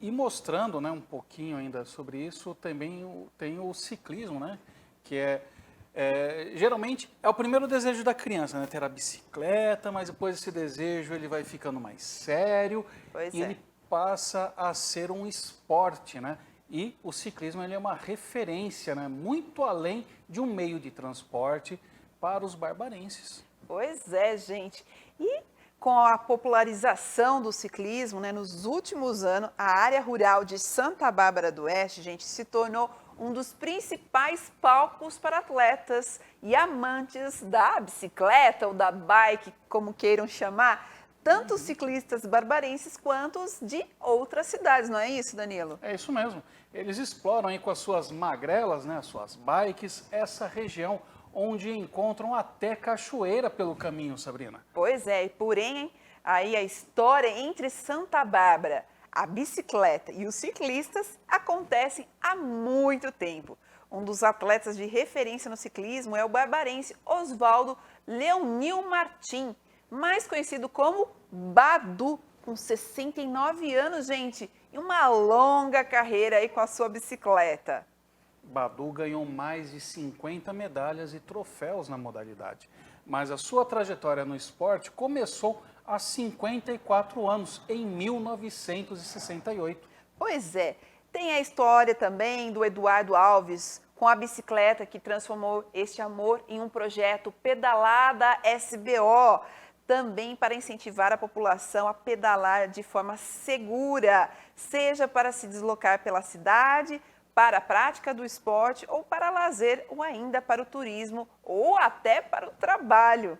E mostrando, né, um pouquinho ainda sobre isso, também tem o ciclismo, né, que geralmente é o primeiro desejo da criança, né, ter a bicicleta, mas depois esse desejo ele vai ficando mais sério Pois e é. ele passa a ser um esporte, né? E o ciclismo ele é uma referência, né, muito além de um meio de transporte para os barbarenses. Pois é, gente. E com a popularização do ciclismo, né, nos últimos anos, a área rural de Santa Bárbara do Oeste, gente, se tornou um dos principais palcos para atletas e amantes da bicicleta ou da bike, como queiram chamar, tanto os ciclistas barbarenses quanto os de outras cidades, não é isso, Danilo? É isso mesmo. Eles exploram aí com as suas magrelas, né, as suas bikes, essa região onde encontram até cachoeira pelo caminho, Sabrina. Pois é, e porém, aí a história entre Santa Bárbara, a bicicleta e os ciclistas acontecem há muito tempo. Um dos atletas de referência no ciclismo é o barbarense Oswaldo Leonil Martim, mais conhecido como Badu, com 69 anos, gente, e uma longa carreira aí com a sua bicicleta. Badu ganhou mais de 50 medalhas e troféus na modalidade, mas a sua trajetória no esporte começou há 54 anos, em 1968. Pois é, tem a história também do Eduardo Alves com a bicicleta que transformou este amor em um projeto Pedalada SBO, também para incentivar a população a pedalar de forma segura, seja para se deslocar pela cidade, para a prática do esporte ou para lazer ou ainda para o turismo ou até para o trabalho.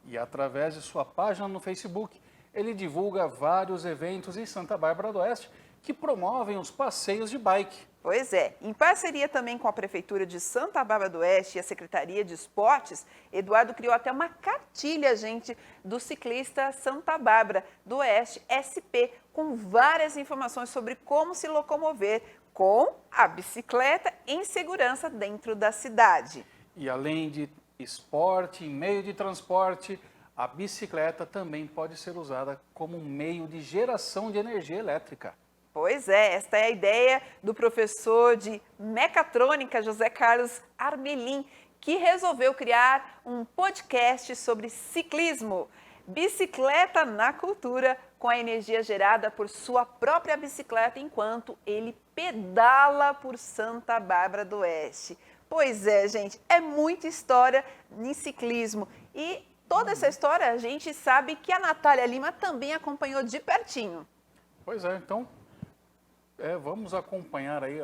E através de sua página no Facebook, ele divulga vários eventos em Santa Bárbara do Oeste que promovem os passeios de bike. Pois é, em parceria também com a Prefeitura de Santa Bárbara do Oeste e a Secretaria de Esportes, Eduardo criou até uma cartilha, gente, do ciclista Santa Bárbara do Oeste, SP, com várias informações sobre como se locomover com a bicicleta em segurança dentro da cidade. E além de esporte e meio de transporte, a bicicleta também pode ser usada como um meio de geração de energia elétrica. Pois é, esta é a ideia do professor de mecatrônica José Carlos Armelin, que resolveu criar um podcast sobre ciclismo, bicicleta na cultura, com a energia gerada por sua própria bicicleta enquanto ele pedala por Santa Bárbara do Oeste. Pois é, gente, é muita história em ciclismo e toda essa história a gente sabe que a Natália Lima também acompanhou de pertinho. Pois é, então vamos acompanhar aí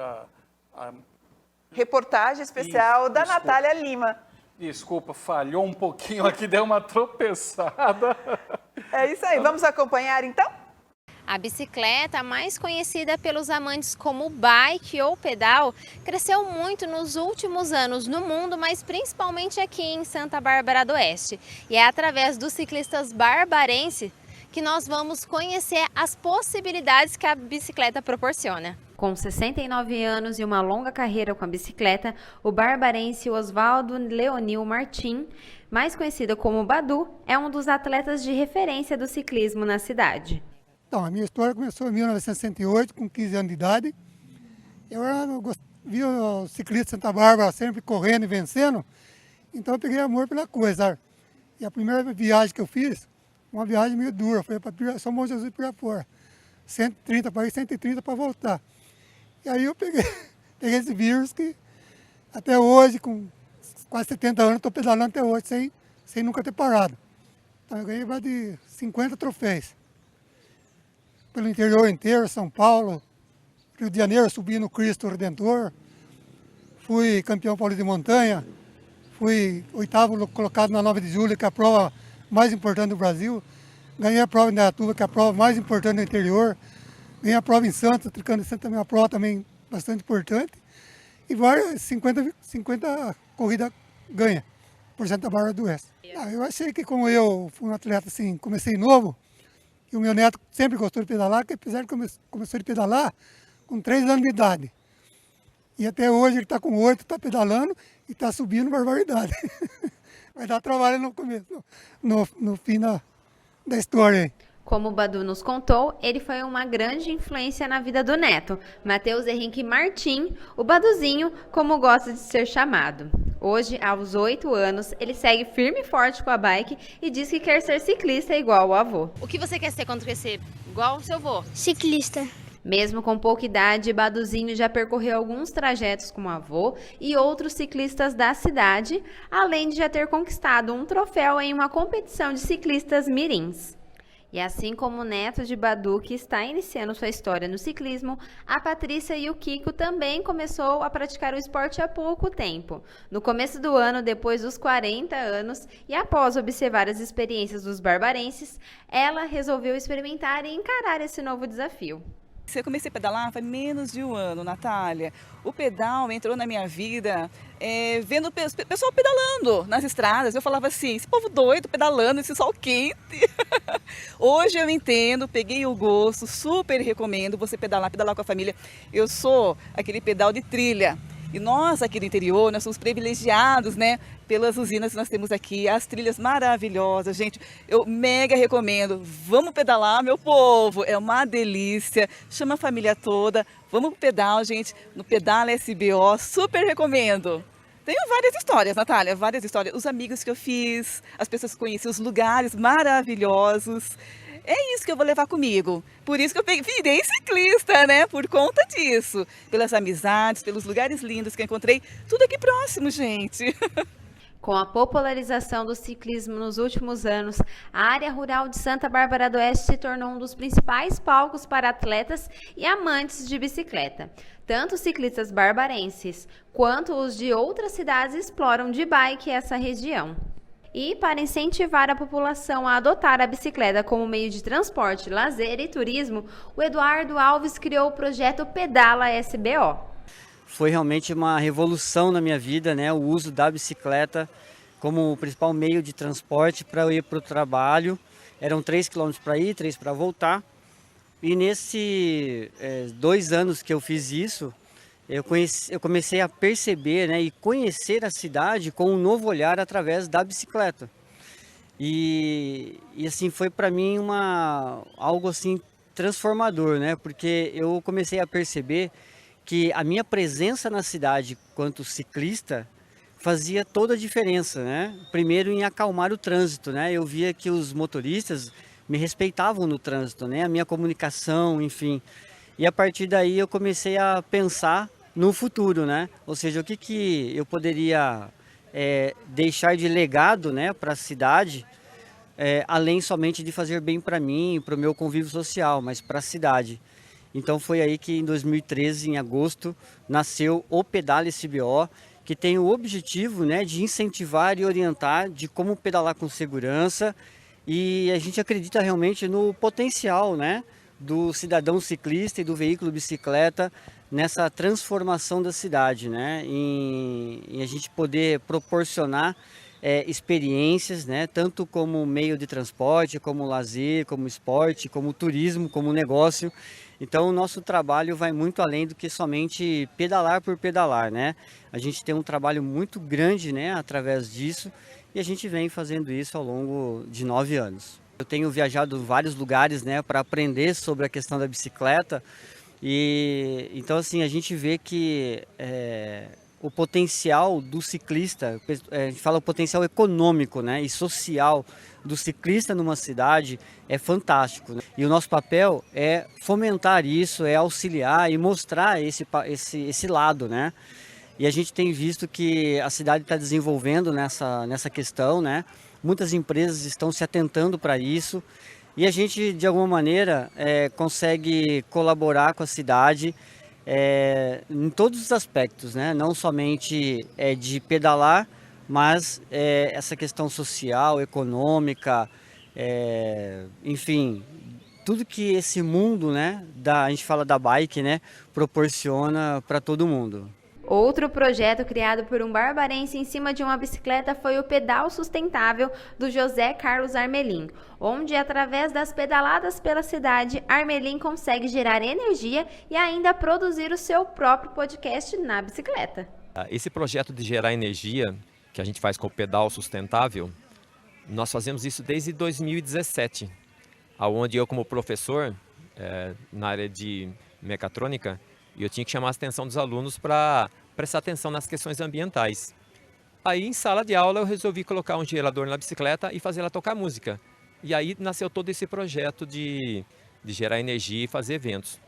Reportagem especial da desculpa. Natália Lima. Desculpa, falhou um pouquinho aqui, deu uma tropeçada. É isso aí, vamos acompanhar então? A bicicleta, mais conhecida pelos amantes como bike ou pedal, cresceu muito nos últimos anos no mundo, mas principalmente aqui em Santa Bárbara do Oeste. E é através dos ciclistas barbarenses que nós vamos conhecer as possibilidades que a bicicleta proporciona. Com 69 anos e uma longa carreira com a bicicleta, o barbarense Oswaldo Leonil Martim, mais conhecido como Badu, é um dos atletas de referência do ciclismo na cidade. Então, a minha história começou em 1968, com 15 anos de idade. Eu via o ciclista de Santa Bárbara sempre correndo e vencendo, então eu peguei amor pela coisa. E a primeira viagem que eu fiz, uma viagem meio dura, foi para São Bom Jesus e Pirapora. 130 para ir, 130 para voltar. E aí eu peguei esse vírus que até hoje, com quase 70 anos, estou pedalando até hoje, sem nunca ter parado. Então eu ganhei mais de 50 troféus. Pelo interior inteiro, São Paulo, Rio de Janeiro, subi no Cristo Redentor. Fui campeão paulista de montanha. Fui 8º colocado na 9 de julho, que é a prova mais importante do Brasil. Ganhei a prova em Indaiatuba, que é a prova mais importante do interior. Ganhei a prova em Santos, Tricando de Santos também é uma prova também bastante importante. E várias 50 corridas ganha por Santa Bárbara do Oeste. Eu achei que como eu fui um atleta assim, comecei novo, e o meu neto sempre gostou de pedalar, que apesar de começou a pedalar com 3 anos de idade. E até hoje ele está com 8, está pedalando e está subindo barbaridade. Vai dar trabalho no começo, no fim da história aí. Como o Badu nos contou, ele foi uma grande influência na vida do neto, Matheus Henrique Martim, o Baduzinho, como gosta de ser chamado. Hoje, aos 8 anos, ele segue firme e forte com a bike e diz que quer ser ciclista igual o avô. O que você quer ser quando crescer? Igual o seu avô? Ciclista. Mesmo com pouca idade, Baduzinho já percorreu alguns trajetos com o avô e outros ciclistas da cidade, além de já ter conquistado um troféu em uma competição de ciclistas mirins. E assim como o neto de Badu, que está iniciando sua história no ciclismo, a Patrícia e o Kiko também começou a praticar o esporte há pouco tempo. No começo do ano, depois dos 40 anos, e após observar as experiências dos barbarenses, ela resolveu experimentar e encarar esse novo desafio. Eu comecei a pedalar faz menos de um ano, Natália. O pedal entrou na minha vida vendo o pessoal pedalando nas estradas. Eu falava assim, esse povo doido pedalando, esse sol quente. Hoje eu entendo, peguei o gosto, super recomendo você pedalar com a família. Eu sou aquele pedal de trilha. E nós aqui do interior, nós somos privilegiados, né, pelas usinas que nós temos aqui, as trilhas maravilhosas, gente, eu mega recomendo, vamos pedalar, meu povo, é uma delícia, chama a família toda, vamos pro pedal, gente, no Pedala SBO, super recomendo. Tenho várias histórias, Natália, várias histórias, os amigos que eu fiz, as pessoas que conheci, os lugares maravilhosos. É isso que eu vou levar comigo. Por isso que eu virei ciclista, né? Por conta disso. Pelas amizades, pelos lugares lindos que eu encontrei. Tudo aqui próximo, gente. Com a popularização do ciclismo nos últimos anos, a área rural de Santa Bárbara do Oeste se tornou um dos principais palcos para atletas e amantes de bicicleta. Tanto os ciclistas barbarenses quanto os de outras cidades exploram de bike essa região. E para incentivar a população a adotar a bicicleta como meio de transporte, lazer e turismo, o Eduardo Alves criou o projeto Pedala SBO. Foi realmente uma revolução na minha vida, né? O uso da bicicleta como o principal meio de transporte para eu ir para o trabalho. Eram 3 quilômetros para ir, 3 para voltar. E nesses 2 anos que eu fiz isso, eu comecei a perceber, né, e conhecer a cidade com um novo olhar através da bicicleta. E assim, foi para mim algo assim transformador, né? Porque eu comecei a perceber que a minha presença na cidade quanto ciclista fazia toda a diferença, né? Primeiro em acalmar o trânsito, né? Eu via que os motoristas me respeitavam no trânsito, né? A minha comunicação, enfim. E a partir daí eu comecei a pensar no futuro, né? Ou seja, o que eu poderia deixar de legado, né, para a cidade, além somente de fazer bem para mim, para o meu convívio social, mas para a cidade. Então foi aí que em 2013, em agosto, nasceu o Pedala SBO, que tem o objetivo, né, de incentivar e orientar de como pedalar com segurança, e a gente acredita realmente no potencial, né, do cidadão ciclista e do veículo bicicleta nessa transformação da cidade, né, em a gente poder proporcionar experiências, né, tanto como meio de transporte, como lazer, como esporte, como turismo, como negócio. Então o nosso trabalho vai muito além do que somente pedalar por pedalar, né? A gente tem um trabalho muito grande, né, através disso, e a gente vem fazendo isso ao longo de 9 anos. Eu tenho viajado vários lugares, né, para aprender sobre a questão da bicicleta, e então assim a gente vê que o potencial do ciclista, a gente fala o potencial econômico, né, e social do ciclista numa cidade é fantástico, né? E o nosso papel é fomentar isso, é auxiliar e mostrar esse lado, né? E a gente tem visto que a cidade está desenvolvendo nessa questão, né? Muitas empresas estão se atentando para isso e a gente, de alguma maneira, consegue colaborar com a cidade em todos os aspectos, né? Não somente de pedalar, mas essa questão social, econômica, enfim, tudo que esse mundo, né, a gente fala da bike, né, proporciona para todo mundo. Outro projeto criado por um barbarense em cima de uma bicicleta foi o Pedal Sustentável do José Carlos Armelin, onde através das pedaladas pela cidade, Armelin consegue gerar energia e ainda produzir o seu próprio podcast na bicicleta. Esse projeto de gerar energia, que a gente faz com o Pedal Sustentável, nós fazemos isso desde 2017. onde eu como professor, na área de mecatrônica, eu tinha que chamar a atenção dos alunos para prestar atenção nas questões ambientais. Aí em sala de aula eu resolvi colocar um gerador na bicicleta e fazer ela tocar música. E aí nasceu todo esse projeto de gerar energia e fazer eventos.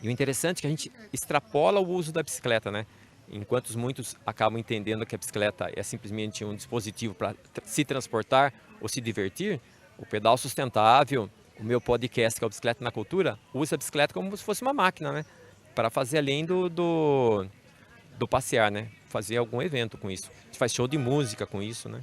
E o interessante é que a gente extrapola o uso da bicicleta, né? Enquanto muitos acabam entendendo que a bicicleta é simplesmente um dispositivo para se transportar ou se divertir, o pedal sustentável, o meu podcast, que é o Bicicleta na Cultura, usa a bicicleta como se fosse uma máquina, né? Para fazer além do passear, né? Fazer algum evento com isso. A gente faz show de música com isso, né?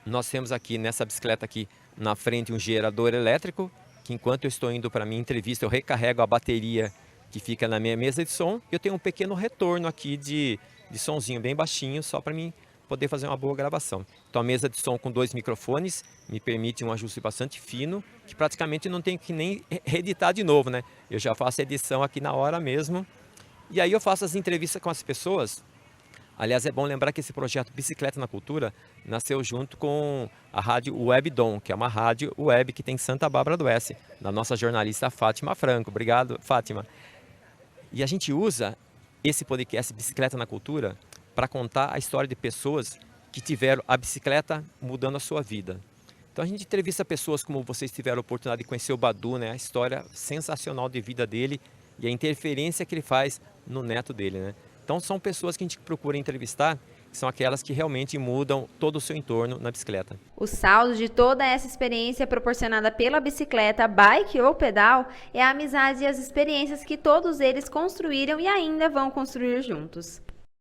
Nós temos aqui nessa bicicleta aqui na frente um gerador elétrico, que enquanto eu estou indo para a minha entrevista, eu recarrego a bateria que fica na minha mesa de som, e eu tenho um pequeno retorno aqui de sonzinho bem baixinho, só para mim poder fazer uma boa gravação. Então a mesa de som com 2 microfones me permite um ajuste bastante fino, que praticamente não tenho que nem reeditar de novo, né? Eu já faço a edição aqui na hora mesmo, e aí eu faço as entrevistas com as pessoas. Aliás, é bom lembrar que esse projeto Bicicleta na Cultura nasceu junto com a rádio Webdom, que é uma rádio web que tem em Santa Bárbara do Oeste, da nossa jornalista Fátima Franco. Obrigado, Fátima. E a gente usa esse podcast Bicicleta na Cultura para contar a história de pessoas que tiveram a bicicleta mudando a sua vida. Então a gente entrevista pessoas como vocês tiveram a oportunidade de conhecer o Badu, né? A história sensacional de vida dele e a interferência que ele faz no neto dele, né? Então são pessoas que a gente procura entrevistar, que são aquelas que realmente mudam todo o seu entorno na bicicleta. O saldo de toda essa experiência proporcionada pela bicicleta, bike ou pedal é a amizade e as experiências que todos eles construíram e ainda vão construir juntos.